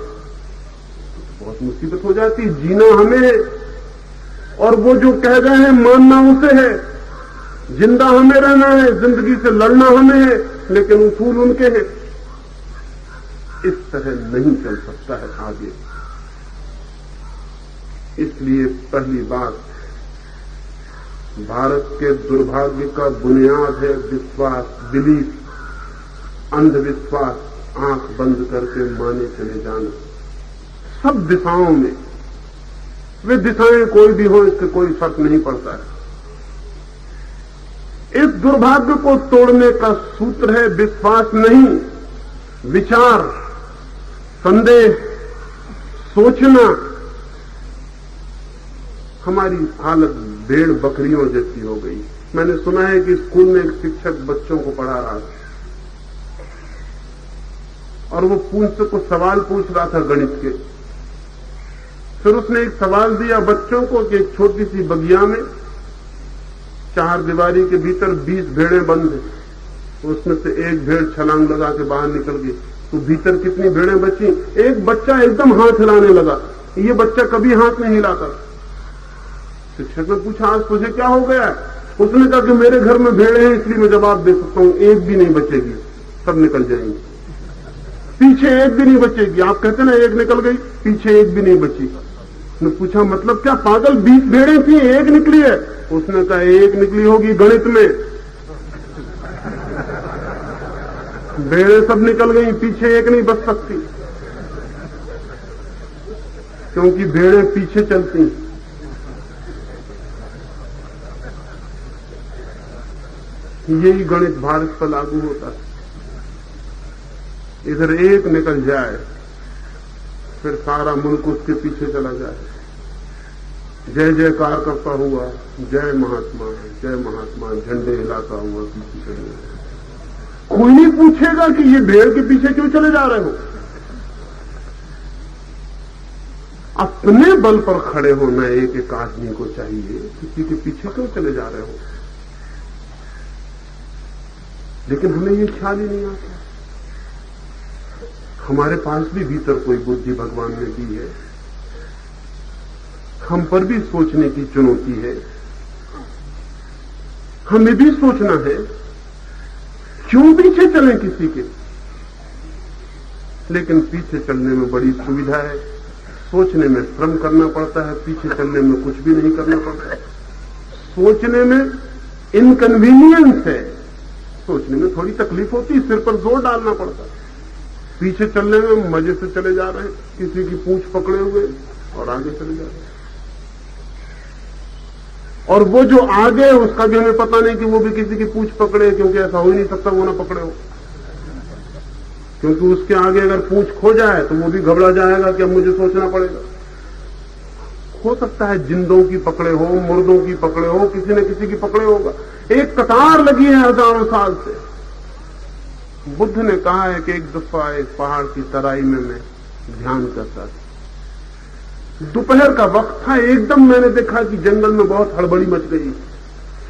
बहुत मुसीबत हो जाती। जीना हमें है और वो जो कह गए हैं मानना उसे है। जिंदा हमें रहना है, जिंदगी से लड़ना हमें है, लेकिन उसूल उनके हैं। इस तरह नहीं चल सकता है आगे। इसलिए पहली बात, भारत के दुर्भाग्य का बुनियाद है विश्वास, बिलीफ, अंधविश्वास, आंख बंद करके माने चले जाना। सब दिशाओं में, वे दिशाएं कोई भी हो, इससे कोई फर्क नहीं पड़ता है। इस दुर्भाग्य को तोड़ने का सूत्र है विश्वास नहीं, विचार, संदेह, सोचना। हमारी हालत भेड़ बकरियों जैसी हो गई। मैंने सुना है कि स्कूल में एक शिक्षक बच्चों को पढ़ा रहा था और वो पूछ कुछ सवाल पूछ रहा था गणित के। फिर उसने एक सवाल दिया बच्चों को कि एक छोटी सी बगिया में 4 दीवारी के भीतर 20 भेड़ें बंद हैं। उसमें से एक भेड़ छलांग लगा के बाहर निकल गई, तो भीतर कितनी भेड़ें बची? एक बच्चा एकदम हाथ हिलाने लगा। ये बच्चा कभी हाथ नहीं हिलाता। शिक्षक ने पूछा आज तुझे क्या हो गया? उसने कहा कि मेरे घर में भेड़ें हैं इसलिए मैं जवाब दे सकता हूं, एक भी नहीं बचेगी, सब निकल जाएंगी, पीछे एक भी नहीं बचेगी। आप कहते ना एक निकल गई, पीछे एक भी नहीं बची। उसने पूछा मतलब क्या पागल 20 भेड़ें थी, एक निकली है? उसने कहा एक निकली होगी गणित में, भेड़ें सब निकल गई, पीछे एक नहीं बच सकती, क्योंकि भेड़ें पीछे चलती। यही गणित भारत पर लागू होता है। इधर एक निकल जाए फिर सारा मुल्क उसके पीछे चला जाए, जय जयकार करता हुआ जय महात्मा झंडे हिलाता हुआ पीछे चले जाए। कोई नहीं पूछेगा कि ये भेड़ के पीछे क्यों चले जा रहे हो। अपने बल पर खड़े होना एक एक आदमी को चाहिए, किसी के पीछे क्यों चले जा रहे हो। लेकिन हमें ये ख्याल ही नहीं आता। हमारे पास भी भीतर कोई बुद्धि भगवान ने दी है, हम पर भी सोचने की चुनौती है। हमें भी सोचना है क्यों पीछे चलें किसी के। लेकिन पीछे चलने में बड़ी सुविधा है, सोचने में श्रम करना पड़ता है, पीछे चलने में कुछ भी नहीं करना पड़ता। सोचने में इनकन्वीनियंस है, सोचने में थोड़ी तकलीफ होती है, सिर पर जोर डालना पड़ता है। पीछे चलने में मजे से चले जा रहे हैं, किसी की पूंछ पकड़े हुए और आगे चले जा रहे हैं। और वो जो आगे है उसका भी हमें पता नहीं कि वो भी किसी की पूंछ पकड़े, क्योंकि ऐसा हो ही नहीं सकता वो ना पकड़े हो। क्योंकि उसके आगे अगर पूंछ खो जाए तो वो भी घबरा जाएगा कि अब मुझे सोचना पड़ेगा। हो सकता है जिंदों की पकड़े हो, मुर्दों की पकड़े हो, किसी न किसी की पकड़े होगा। एक कतार लगी है हजारों साल से। बुद्ध ने कहा है कि एक दफा एक पहाड़ की तराई में मैं ध्यान करता था। दोपहर का वक्त था, एकदम मैंने देखा कि जंगल में बहुत हड़बड़ी मच गई,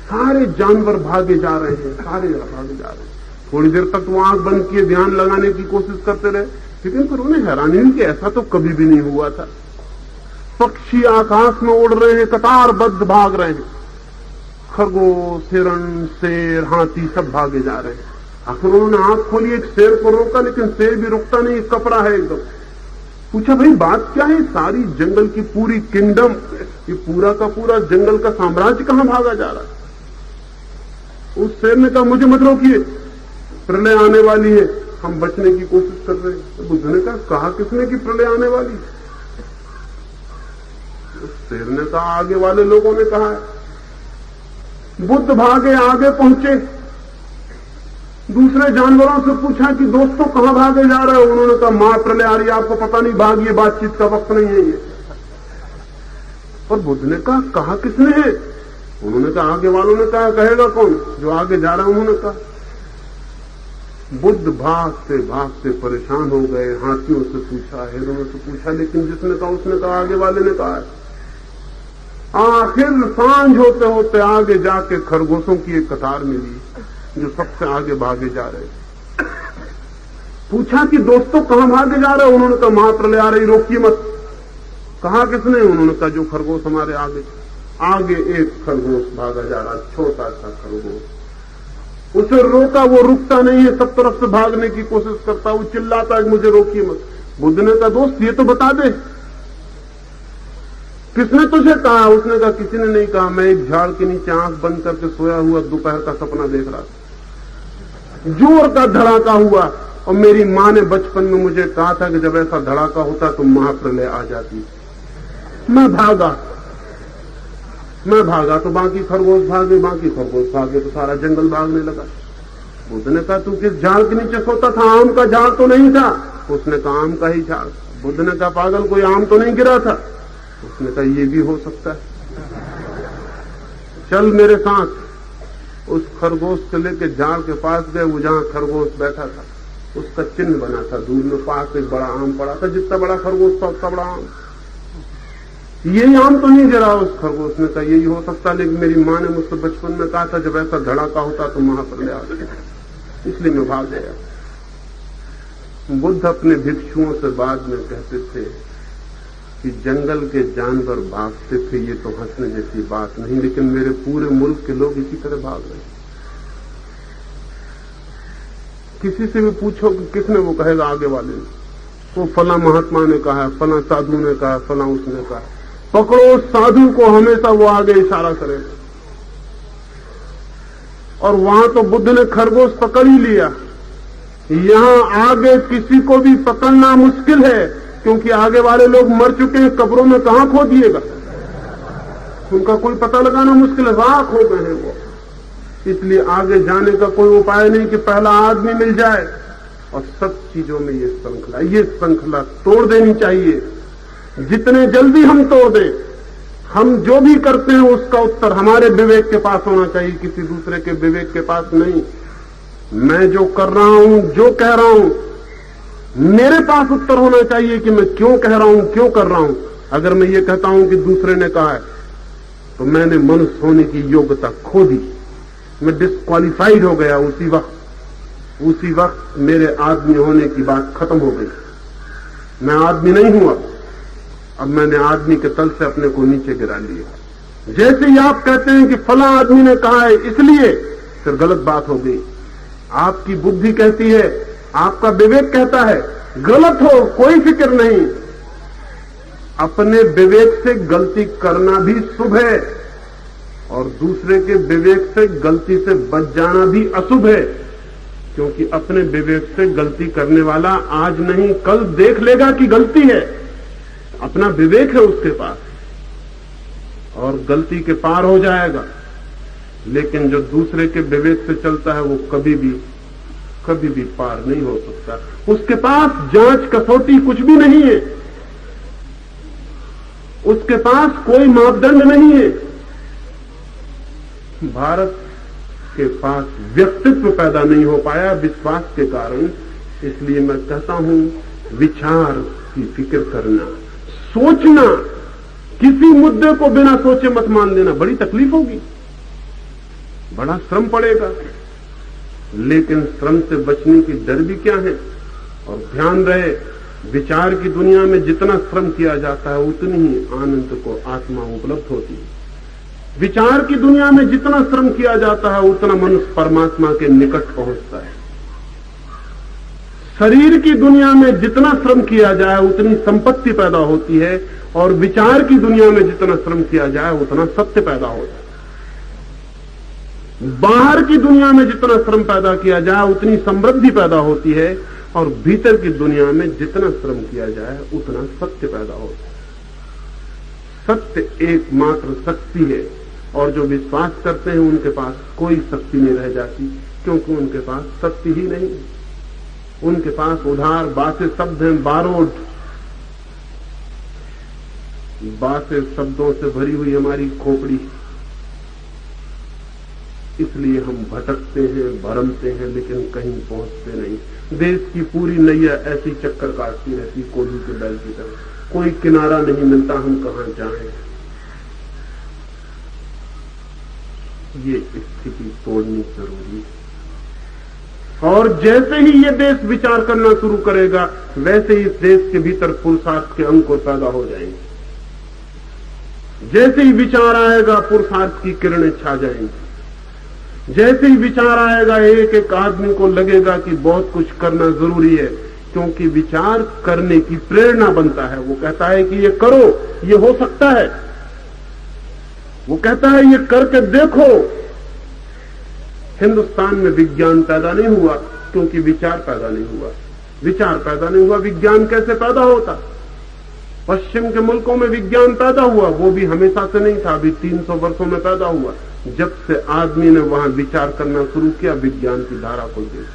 सारे जानवर भागे जा रहे हैं, सारे भागे जा रहे हैं। थोड़ी देर तक वो आंख बंद किए ध्यान लगाने की कोशिश करते रहे, लेकिन फिर उन्हें हैरानी हुई कि ऐसा तो कभी भी नहीं हुआ था। पक्षी आकाश में उड़ रहे हैं, कतारबद्ध भाग रहे हैं, खरगोश, हिरण, शेर, हाथी सब भागे जा रहे हैं। आखिर उन्होंने आंख खोली, एक शेर को रोका, लेकिन शेर भी रुकता नहीं, कपड़ा है एकदम। पूछा भाई बात क्या है, सारी जंगल की पूरी किंगडम, ये पूरा का पूरा जंगल का साम्राज्य कहां भागा जा रहा है। उस शेर ने कहा मुझे मत रोकिए, प्रलय आने वाली है, हम बचने की कोशिश कर रहे हैं। तो बुद्ध ने कहा किसने कि प्रलय आने वाली? उस शेर ने कहा आगे वाले लोगों ने कहा है। बुद्ध भागे, आगे पहुंचे, दूसरे जानवरों से पूछा कि दोस्तों कहां भागे जा रहे हो? उन्होंने कहा मां प्रलय आ रही है, आपको पता नहीं, भागिए, बातचीत का वक्त नहीं है ये। और बुद्ध ने कहा किसने है? उन्होंने कहा आगे वालों ने कहा। कहेगा कौन? जो आगे जा रहा है उन्होंने कहा। बुद्ध भागते परेशान हो गए, हाथियों से पूछा, हिरणों से पूछा, लेकिन जिसने कहा उसने कहा, आगे वाले ने कहा। आखिर सांझ होते होते आगे जाके खरगोशों की एक कतार मिली जो सबसे आगे भागे जा रहे। पूछा कि दोस्तों कहां भागे जा रहे हो? उन्होंने कहा महाप्रलय आ रही, रोकिए मत। कहा किसने? उन्होंने कहा जो खरगोश हमारे आगे। आगे एक खरगोश भागा जा रहा, छोटा सा खरगोश। उसे रोका, वो रुकता नहीं है, सब तरफ से भागने की कोशिश करता, वो चिल्लाता है मुझे रोकिए मत। बुद्ध ने कहा दोस्त ये तो बता दे, किसने तुझे कहा? उसने कहा किसी ने नहीं कहा, मैं एक झाड़ के नीचे आंख बंद करके सोया हुआ दोपहर का सपना देख रहा था। जोर का धड़ाका हुआ और मेरी मां ने बचपन में मुझे कहा था कि जब ऐसा धड़ाका होता तो महाप्रलय आ जाती। मैं भागा तो बाकी खरगोश भागे तो सारा जंगल भागने लगा। बुद्ध ने कहा तू किस झाड़ के नीचे सोता था? आम का झाड़ तो नहीं था। उसने कहा आम का ही झाड़। बुद्ध ने कहा पागल, कोई आम तो नहीं गिरा था? उसने कहा ये भी हो सकता है, चल मेरे साथ। उस खरगोश से लेके झाड़ के पास गए, वो जहां खरगोश बैठा था उसका चिन्ह बना था, दूर में पास एक बड़ा आम पड़ा था, जितना बड़ा खरगोश था उतना बड़ा आम। यही आम तो नहीं गिरा? उस खरगोश ने कहा यही हो सकता, लेकिन मेरी मां ने मुझसे बचपन में कहा था जब ऐसा धड़ाका होता तो महाप्रलय आ गया, इसलिए मैं भाग गया। बुद्ध अपने भिक्षुओं से बाद में कहते थे कि जंगल के जानवर भागते थे, ये तो हंसने जैसी बात नहीं, लेकिन मेरे पूरे मुल्क के लोग इसी तरह भाग रहे। किसी से भी पूछो कि किसने, वो कहेगा आगे वाले ने, वो फला महात्मा ने कहा, फला साधु ने कहा, फला उसने कहा। पकड़ो साधु को, हमेशा वो आगे इशारा करेगा। और वहां तो बुद्ध ने खरगोश पकड़ ही लिया, यहां आगे किसी को भी पकड़ना मुश्किल है, क्योंकि आगे वाले लोग मर चुके हैं, कब्रों में कहां खो दिएगा, उनका कोई पता लगाना मुश्किल है, राख हो गए हैं वो। इसलिए आगे जाने का कोई उपाय नहीं कि पहला आदमी मिल जाए। और सब चीजों में ये श्रृंखला तोड़ देनी चाहिए। जितने जल्दी हम तोड़ दें, हम जो भी करते हैं उसका उत्तर हमारे विवेक के पास होना चाहिए, किसी दूसरे के विवेक के पास नहीं। मैं जो कर रहा हूं, जो कह रहा हूं, मेरे पास उत्तर होना चाहिए कि मैं क्यों कह रहा हूं, क्यों कर रहा हूं। अगर मैं ये कहता हूं कि दूसरे ने कहा है तो मैंने मनुष्य होने की योग्यता खो दी, मैं डिस्क्वालिफाइड हो गया। उसी वक्त मेरे आदमी होने की बात खत्म हो गई। मैं आदमी नहीं हुआ, अब मैंने आदमी के तल से अपने को नीचे गिरा लिया। जैसे ही आप कहते हैं कि फला आदमी ने कहा है इसलिए, फिर गलत बात हो गई। आपकी बुद्धि कहती है, आपका विवेक कहता है, गलत हो कोई फिक्र नहीं। अपने विवेक से गलती करना भी शुभ है और दूसरे के विवेक से गलती से बच जाना भी अशुभ है, क्योंकि अपने विवेक से गलती करने वाला आज नहीं कल देख लेगा कि गलती है, अपना विवेक है उसके पास और गलती के पार हो जाएगा। लेकिन जो दूसरे के विवेक से चलता है वो कभी भी पार नहीं हो सकता। उसके पास जांच कसौटी कुछ भी नहीं है, उसके पास कोई मापदंड नहीं है। भारत के पास व्यक्तित्व पैदा नहीं हो पाया विश्वास के कारण। इसलिए मैं कहता हूं विचार की फिक्र करना, सोचना, किसी मुद्दे को बिना सोचे मत मान लेना। बड़ी तकलीफ होगी, बड़ा श्रम पड़ेगा, लेकिन श्रम से बचने की डर भी क्या है। और ध्यान रहे, विचार की दुनिया में जितना श्रम किया जाता है उतनी ही आनंद को आत्मा उपलब्ध होती है। विचार की दुनिया में जितना श्रम किया जाता है उतना मनुष्य परमात्मा के निकट पहुंचता है। शरीर की दुनिया में जितना श्रम किया जाए उतनी संपत्ति पैदा होती है और विचार की दुनिया में जितना श्रम किया जाए उतना सत्य पैदा होता है। बाहर की दुनिया में जितना श्रम पैदा किया जाए उतनी समृद्धि पैदा होती है और भीतर की दुनिया में जितना श्रम किया जाए उतना सत्य पैदा होता है। सत्य एकमात्र शक्ति है और जो विश्वास करते हैं उनके पास कोई शक्ति नहीं रह जाती, क्योंकि उनके पास सत्य ही नहीं। उनके पास उधार बासे शब्द हैं, बारोड, बासे शब्दों से भरी हुई हमारी खोपड़ी। इसलिए हम भटकते हैं, भरमते हैं, लेकिन कहीं पहुंचते नहीं। देश की पूरी नैया ऐसी चक्कर काटती रहती, कोल्हू के बैल की तरह, कोई किनारा नहीं मिलता, हम कहां जाएं। ये स्थिति तोड़नी जरूरी है। और जैसे ही ये देश विचार करना शुरू करेगा, वैसे ही इस देश के भीतर पुरुषार्थ के अंकुर पैदा हो जाएंगे। जैसे ही विचार आएगा, पुरुषार्थ की किरणें छा जाएंगी। जैसे ही विचार आएगा, एक एक आदमी को लगेगा कि बहुत कुछ करना जरूरी है, क्योंकि विचार करने की प्रेरणा बनता है। वो कहता है कि ये करो, ये हो सकता है। वो कहता है ये करके देखो। हिंदुस्तान में विज्ञान पैदा नहीं हुआ क्योंकि विचार पैदा नहीं हुआ। विचार पैदा नहीं हुआ, विज्ञान कैसे पैदा होता? पश्चिम के मुल्कों में विज्ञान पैदा हुआ, वो भी हमेशा से नहीं था, अभी 300 वर्षों में पैदा हुआ। जब से आदमी ने वहां विचार करना शुरू किया, विज्ञान की धारा खुल गई।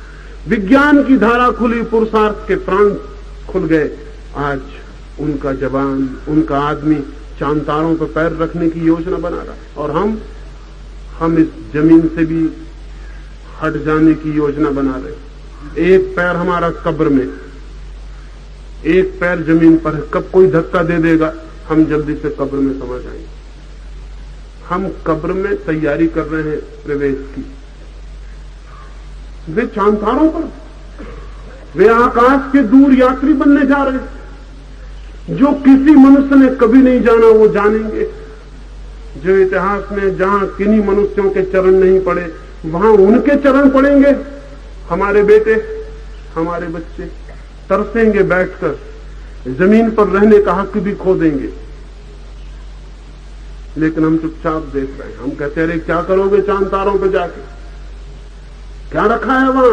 विज्ञान की धारा खुली, पुरुषार्थ के प्राण खुल गए। आज उनका जवान, उनका आदमी चांद तारों पर पैर रखने की योजना बना रहा है, और हम इस जमीन से भी हट जाने की योजना बना रहे। एक पैर हमारा कब्र में, एक पैर जमीन पर है। कब कोई धक्का दे देगा, हम जल्दी से कब्र में समा जाएंगे। हम कब्र में तैयारी कर रहे हैं प्रवेश की। वे चांद तारों पर, वे आकाश के दूर यात्री बनने जा रहे हैं। जो किसी मनुष्य ने कभी नहीं जाना, वो जानेंगे। जो इतिहास में जहां किन्हीं मनुष्यों के चरण नहीं पड़े, वहां उनके चरण पड़ेंगे। हमारे बेटे, हमारे बच्चे तरसेंगे बैठकर, जमीन पर रहने का हक भी खो देंगे। लेकिन हम चुपचाप देख रहे हैं। हम कहते हैं, अरे क्या करोगे चांद तारों पर जाके, क्या रखा है वहां?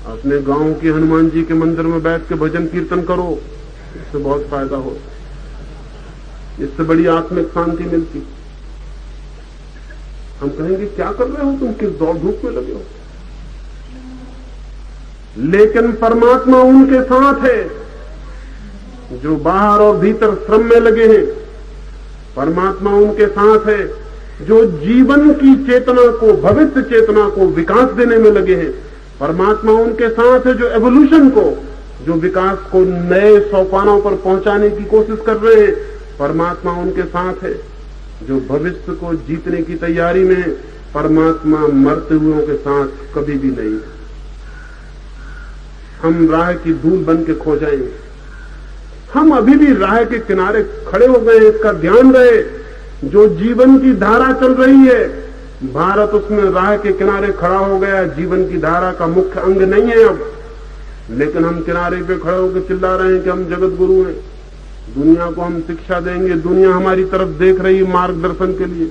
अपने गांव के हनुमान जी के मंदिर में बैठ के भजन कीर्तन करो, इससे बहुत फायदा होता है, इससे बड़ी आत्मिक शांति मिलती। हम कहेंगे, क्या कर रहे हो तुम, किस दौड़ धूप में लगे हो? लेकिन परमात्मा उनके साथ है जो बाहर और भीतर श्रम में लगे हैं। परमात्मा उनके साथ है जो जीवन की चेतना को, भविष्य चेतना को विकास देने में लगे हैं। परमात्मा उनके साथ है जो एवोल्यूशन को, जो विकास को नए सोपानों पर पहुंचाने की कोशिश कर रहे हैं। परमात्मा उनके साथ है जो भविष्य को जीतने की तैयारी में। परमात्मा मरते हुओं के साथ कभी भी नहीं है। हम राह की धूल बन के खो जाएंगे। हम अभी भी राह के किनारे खड़े हो गए, इसका ध्यान रहे। जो जीवन की धारा चल रही है, भारत उसमें राह के किनारे खड़ा हो गया। जीवन की धारा का मुख्य अंग नहीं है अब, लेकिन हम किनारे पे खड़े होकर चिल्ला रहे हैं कि हम जगत गुरु हैं, दुनिया को हम शिक्षा देंगे। दुनिया हमारी तरफ देख रही है मार्गदर्शन के लिए।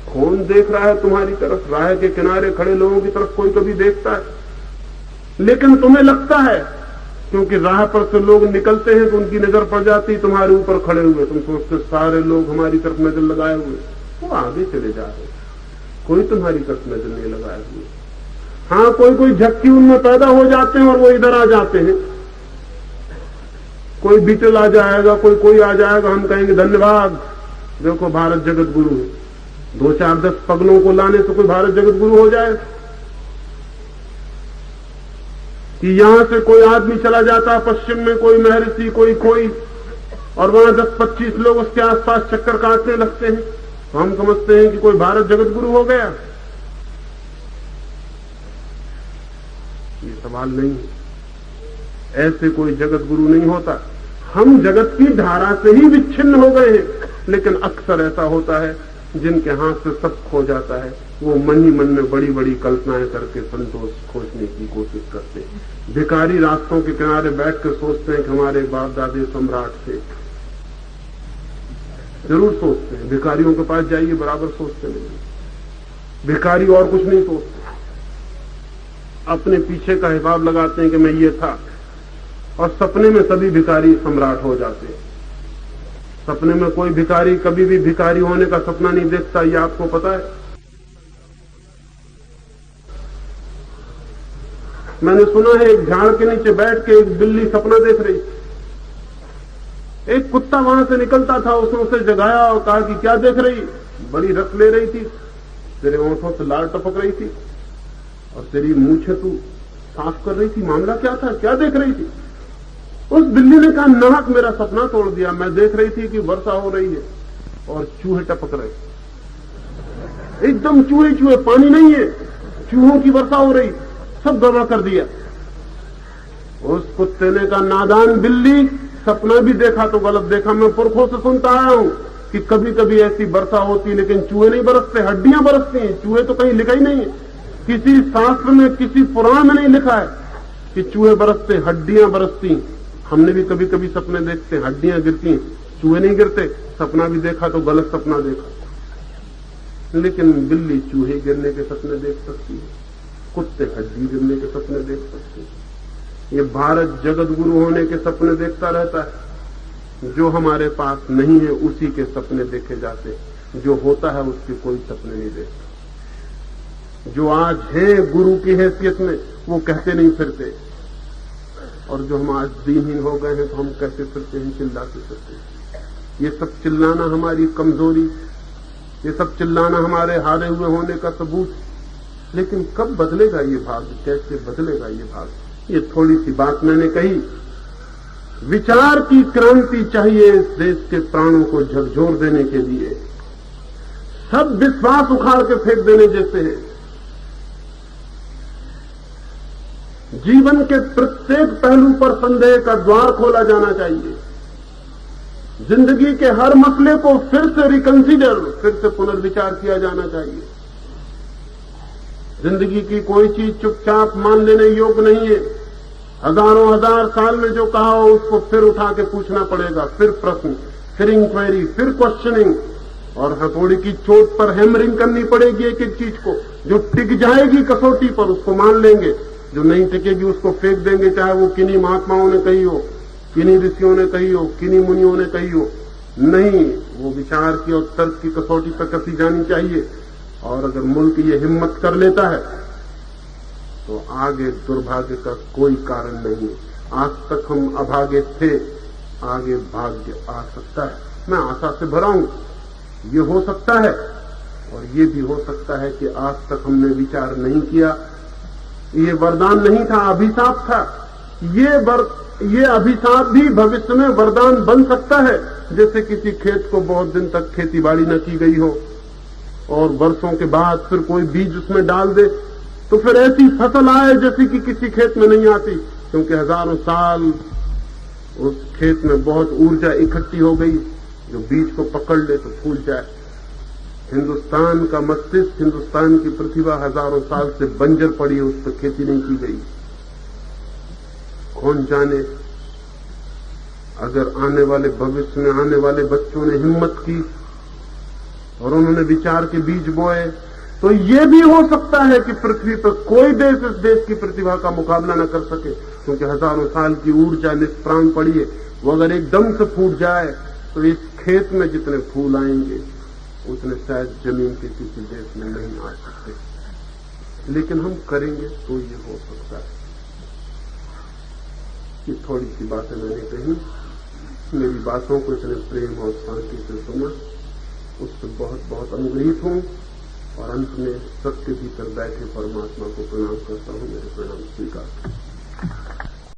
कौन देख रहा है तुम्हारी तरफ? राह के किनारे खड़े लोगों की तरफ कोई कभी देखता है? लेकिन तुम्हें लगता है, क्योंकि राह पर से लोग निकलते हैं तो उनकी नजर पड़ जाती है तुम्हारे ऊपर खड़े हुए। तुम सोचते सारे लोग हमारी तरफ नजर लगाए हुए, वो आगे चले जा रहे, कोई तुम्हारी तरफ नजर नहीं लगाए हुए। हाँ, कोई कोई झक्की उनमें पैदा हो जाते हैं और वो इधर आ जाते हैं। कोई बीटल आ जाएगा, कोई आ जाएगा, हम कहेंगे धन्यवाद, देखो भारत जगत गुरु है। 2-4-10 पगलों को लाने से कोई भारत जगत गुरु हो जाए? कि यहां से कोई आदमी चला जाता है पश्चिम में, कोई महर्षि, कोई, और वहां 10-25 लोग उसके आसपास चक्कर काटने लगते हैं, तो हम समझते हैं कि कोई भारत जगत गुरु हो गया। ये सवाल नहीं है, ऐसे कोई जगत गुरु नहीं होता। हम जगत की धारा से ही विच्छिन्न हो गए हैं। लेकिन अक्सर ऐसा होता है, जिनके हाथ से सब खो जाता है, वो मन ही मन में बड़ी बड़ी कल्पनाएं करके संतोष खोजने की कोशिश करते हैं। भिखारी रास्तों के किनारे बैठकर सोचते हैं कि हमारे बाप दादे सम्राट थे। जरूर सोचते हैं, भिखारियों के पास जाइए, बराबर सोचते नहीं। भिखारी और कुछ नहीं सोचते, अपने पीछे का हिसाब लगाते हैं कि मैं ये था, और सपने में सभी भिखारी सम्राट हो जाते हैं। सपने में कोई भिखारी कभी भी भिखारी होने का सपना नहीं देखता, ये आपको पता है। मैंने सुना है एक झाड़ के नीचे बैठ के एक बिल्ली सपना देख रही। एक कुत्ता वहां से निकलता था, उसने उसे जगाया और कहा कि क्या देख रही? बड़ी रस ले रही थी, तेरे होठों से लाल टपक रही थी और तेरी मूंछें तू साफ कर रही थी, मामला क्या था, क्या देख रही थी? उस बिल्ली ने कहा, नाहक मेरा सपना तोड़ दिया, मैं देख रही थी कि वर्षा हो रही है और चूहे टपक रहे, एकदम चूहे चूहे, पानी नहीं है, चूहों की वर्षा हो रही, सब गड़बड़ कर दिया। उस कुत्ते ने कहा, नादान बिल्ली, सपना भी देखा तो गलत देखा। मैं पुरखों से सुनता आया हूं कि कभी कभी ऐसी वर्षा होती, लेकिन चूहे नहीं बरसते, हड्डियां बरसती हैं। चूहे तो कहीं लिखा ही नहीं है, किसी शास्त्र में, किसी पुराण में नहीं लिखा है कि चूहे बरसते, हड्डियां बरसती। हमने भी कभी कभी सपने देखते, हड्डियां गिरती, चूहे नहीं गिरते। सपना भी देखा तो गलत सपना देखा। लेकिन बिल्ली चूहे गिरने के सपने देख सकती है, कुत्ते हड्डी गिरने के सपने देख सकते हैं। ये भारत जगत गुरु होने के सपने देखता रहता है। जो हमारे पास नहीं है उसी के सपने देखे जाते, जो होता है उसके कोई सपने नहीं देखता। जो आज है गुरु की हैसियत में वो कहते नहीं फिरते, और जो हम आज दीनहीन हो गए हैं तो हम कहते फिरते हैं, चिल्लाते फिरते हैं। ये सब चिल्लाना हमारी कमजोरी, ये सब चिल्लाना हमारे हारे हुए होने का सबूत। लेकिन कब बदलेगा ये भाग, कैसे बदलेगा ये भाग? ये थोड़ी सी बात मैंने कही। विचार की क्रांति चाहिए इस देश के प्राणों को झकझोर देने के लिए। सब विश्वास उखाड़ के फेंक देने जैसे है। जीवन के प्रत्येक पहलू पर संदेह का द्वार खोला जाना चाहिए। जिंदगी के हर मसले को फिर से रिकंसीडर, फिर से पुनर्विचार किया जाना चाहिए। जिंदगी की कोई चीज चुपचाप मान लेने योग्य नहीं है। हजारों हजार साल में जो कहा हो उसको फिर उठा के पूछना पड़ेगा, फिर प्रश्न, फिर इंक्वायरी, फिर क्वेश्चनिंग, और हथौड़ी की चोट पर हैमरिंग करनी पड़ेगी एक एक चीज को। जो टिक जाएगी कसौटी पर उसको मान लेंगे, जो नहीं टिकेगी उसको फेंक देंगे, चाहे वो किन्हीं महात्माओं ने कही हो, किन्हीं ऋषियों ने कही हो, किन्हीं मुनियों ने कही हो। नहीं, वो विचार की और तर्क की कसौटी पर कसी जानी चाहिए। और अगर मुल्क ये हिम्मत कर लेता है तो आगे दुर्भाग्य का कोई कारण नहीं। आज तक हम अभागे थे, आगे भाग्य आ सकता है। मैं आशा से भरा हूं, ये हो सकता है। और ये भी हो सकता है कि आज तक हमने विचार नहीं किया। ये वरदान नहीं था, अभिशाप था। ये अभिशाप भी भविष्य में वरदान बन सकता है। जैसे किसी खेत को बहुत दिन तक खेतीबाड़ी न की गई हो और वर्षों के बाद फिर कोई बीज उसमें डाल दे तो फिर ऐसी फसल आए जैसी कि किसी खेत में नहीं आती, क्योंकि हजारों साल उस खेत में बहुत ऊर्जा इकट्ठी हो गई। जो बीज को पकड़ ले तो फूल जाए। हिंदुस्तान का मस्तिष्क, हिंदुस्तान की प्रतिभा हजारों साल से बंजर पड़ी है, उस पर खेती नहीं की गई। कौन जाने अगर आने वाले भविष्य में आने वाले बच्चों ने हिम्मत की और उन्होंने विचार के बीज बोए तो ये भी हो सकता है कि पृथ्वी पर कोई देश इस देश की प्रतिभा का मुकाबला न कर सके, क्योंकि हजारों साल की ऊर्जा निष्प्राण पड़ी है। वो अगर एकदम से फूट जाए तो इस खेत में जितने फूल आएंगे उतने शायद जमीन के किसी देश में नहीं आ सकते। लेकिन हम करेंगे तो ये हो सकता है। ये थोड़ी सी बातें मैंने कही। मेरी बातों को इतने प्रेम और शांति से सुना, उससे बहुत बहुत अनुग्रहित हूं। और अंत में सबके भीतर बैठे परमात्मा को प्रणाम करता हूं। मेरे प्रणाम स्वीकार।